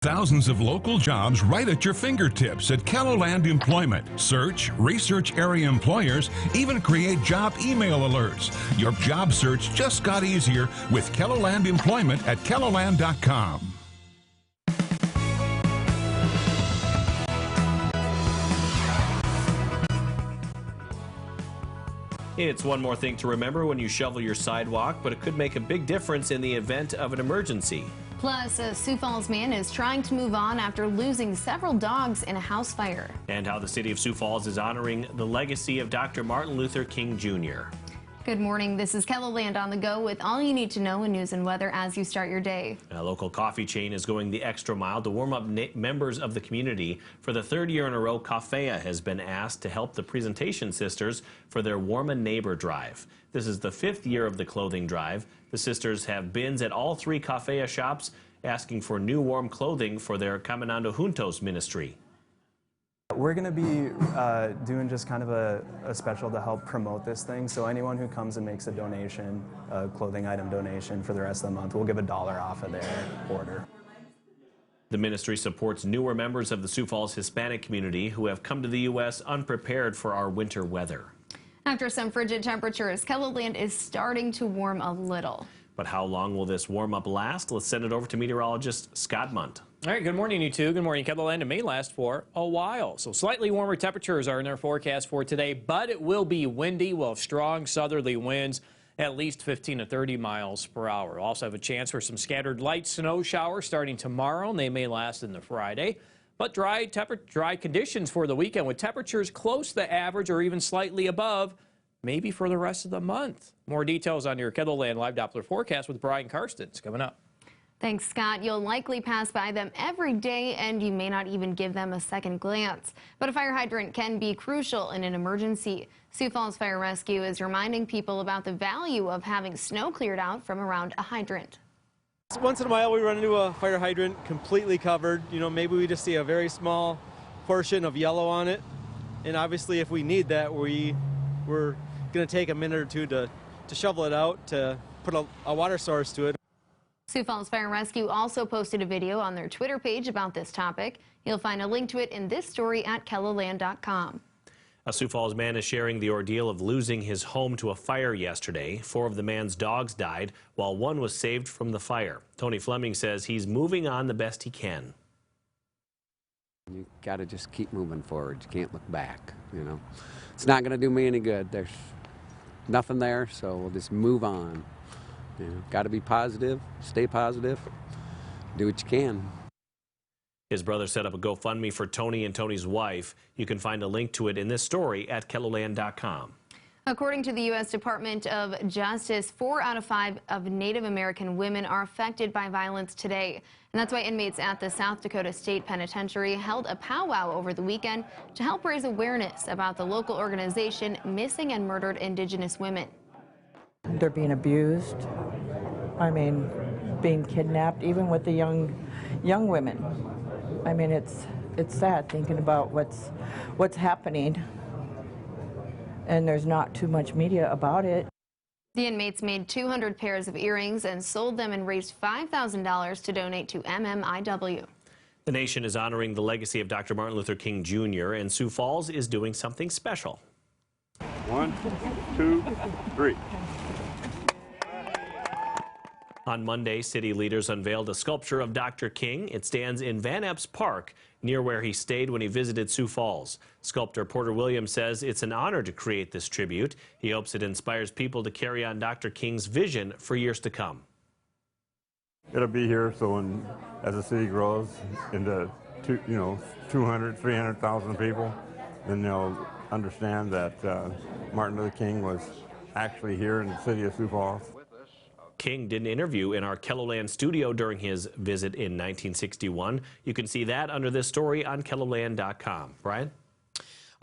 Thousands of local jobs right at your fingertips at KELOLAND Employment. Search, research area employers, even create job email alerts. Your job search just got easier with KELOLAND Employment at KELOLAND.com. It's one more thing to remember when you shovel your sidewalk, but it could make a big difference in the event of an emergency. Plus, a Sioux Falls man is trying to move on after losing several dogs in a house fire. And how the city of Sioux Falls is honoring the legacy of Dr. Martin Luther King Jr. Good morning. This is KELOLAND on the go with all you need to know in news and weather as you start your day. A local coffee chain is going the extra mile to warm up members of the community. For the third year in a row, Coffea has been asked to help the Presentation Sisters for their Warm a Neighbor drive. This is the 5th year of the clothing drive. The sisters have bins at all 3 Coffea shops asking for new warm clothing for their Caminando Juntos ministry. We're going to be doing just kind of a special to help promote this thing. So anyone who comes and makes a donation, a clothing item donation for the rest of the month, we'll give $1 off of their order. The ministry supports newer members of the Sioux Falls Hispanic community who have come to the U.S. unprepared for our winter weather. After some frigid temperatures, KELOLAND is starting to warm a little. But how long will this warm-up last? Let's send it over to meteorologist Scott Munt. All right, good morning, you two. Good morning, KELOLAND. It may last for a while. So slightly warmer temperatures are in our forecast for today, but it will be windy. We'll have strong southerly winds, at least 15 to 30 miles per hour. We'll also have a chance for some scattered light snow showers starting tomorrow, and they may last into Friday. But dry conditions for the weekend with temperatures close to the average or even slightly above, maybe for the rest of the month. More details on your KELOLAND Live Doppler forecast with Brian Karstens coming up. Thanks, Scott. You'll likely pass by them every day, and you may not even give them a second glance. But a fire hydrant can be crucial in an emergency. Sioux Falls Fire Rescue is reminding people about the value of having snow cleared out from around a hydrant. Once in a while we run into a fire hydrant completely covered. You know, maybe we just see a very small portion of yellow on it. And obviously if we need that, we're going to take a minute or two to shovel it out, to put a water source to it. Sioux Falls Fire Rescue also posted a video on their Twitter page about this topic. You'll find a link to it in this story at KELOLAND.com. A Sioux Falls man is sharing the ordeal of losing his home to a fire yesterday. 4 of the man's dogs died, while 1 was saved from the fire. Tony Fleming says he's moving on the best he can. You got to just keep moving forward. You can't look back, you know. It's not going to do me any good. There's nothing there, so we'll just move on. You know, got to be positive, stay positive, do what you can. His brother set up a GoFundMe for Tony and Tony's wife. You can find a link to it in this story at KELOLAND.com. According to the U.S. Department of Justice, 4 out of 5 of Native American women are affected by violence today. And that's why inmates at the South Dakota State Penitentiary held a powwow over the weekend to help raise awareness about the local organization Missing and Murdered Indigenous Women. They're being abused. I mean, being kidnapped, even with the young women. I mean, it's sad thinking about what's happening, and there's not too much media about it. The inmates made 200 pairs of earrings and sold them and raised $5,000 to donate to MMIW. The nation is honoring the legacy of Dr. Martin Luther King Jr., and Sioux Falls is doing something special. 1, 2, 3. On Monday, city leaders unveiled a sculpture of Dr. King. It stands in Van Epps Park, near where he stayed when he visited Sioux Falls. Sculptor Porter Williams says it's an honor to create this tribute. He hopes it inspires people to carry on Dr. King's vision for years to come. It'll be here, so as the city grows into 200, 300,000 people, then they'll understand that Martin Luther King was actually here in the city of Sioux Falls. King did an interview in our KELOLAND studio during his visit in 1961. You can see that under this story on KELOLAND.com. Brian?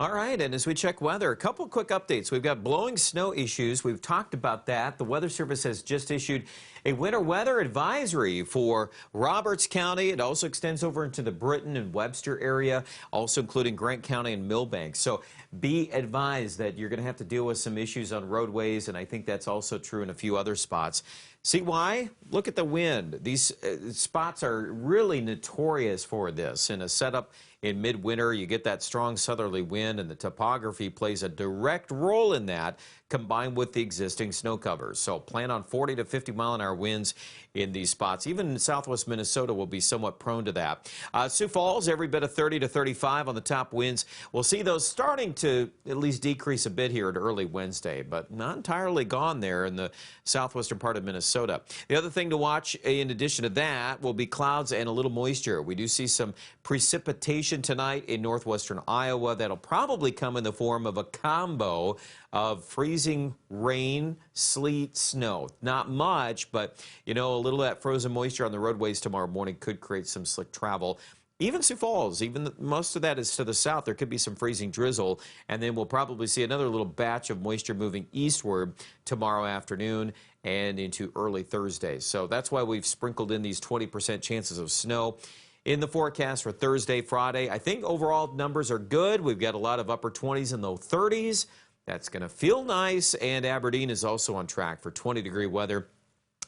All right, and as we check weather, a couple quick updates. We've got blowing snow issues. We've talked about that. The Weather Service has just issued a winter weather advisory for Roberts County. It also extends over into the Britton and Webster area, also including Grant County and Milbank. So be advised that you're going to have to deal with some issues on roadways, and I think that's also true in a few other spots. See why? Look at the wind. These spots are really notorious for this. In a setup in midwinter, you get that strong southerly wind, and the topography plays a direct role in that, combined with the existing snow covers. So plan on 40 to 50 mile-an-hour winds in these spots. Even in southwest Minnesota will be somewhat prone to that. Sioux Falls, every bit of 30 to 35 on the top winds. We'll see those starting to at least decrease a bit here at early Wednesday, but not entirely gone there in the southwestern part of Minnesota. The other thing to watch in addition to that will be clouds and a little moisture. We do see some precipitation tonight in northwestern Iowa. That'll probably come in the form of a combo of freezing rain, sleet, snow. Not much, but, you know, a little of that frozen moisture on the roadways tomorrow morning could create some slick travel. Even Sioux Falls, most of that is to the south. There could be some freezing drizzle, and then we'll probably see another little batch of moisture moving eastward tomorrow afternoon and into early Thursday. So that's why we've sprinkled in these 20% chances of snow in the forecast for Thursday, Friday. I think overall numbers are good. We've got a lot of upper 20s and low 30s. That's going to feel nice, and Aberdeen is also on track for 20-degree weather.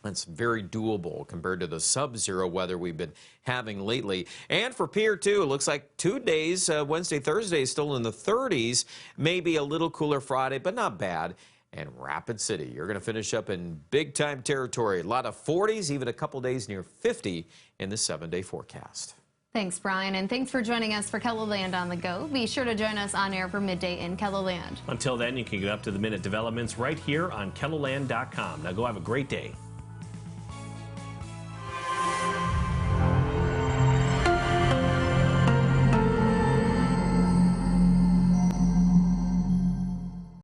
That's very doable compared to the sub-zero weather we've been having lately. And for Pier 2, it looks like 2 days, Wednesday, Thursday, still in the 30s. Maybe a little cooler Friday, but not bad. And Rapid City, you're going to finish up in big-time territory. A lot of 40s, even a couple days near 50 in the 7-day forecast. Thanks, Brian, and thanks for joining us for KELOLAND on the Go. Be sure to join us on air for midday in KELOLAND. Until then, you can get up to the minute developments right here on KELOLAND.com. Now go have a great day.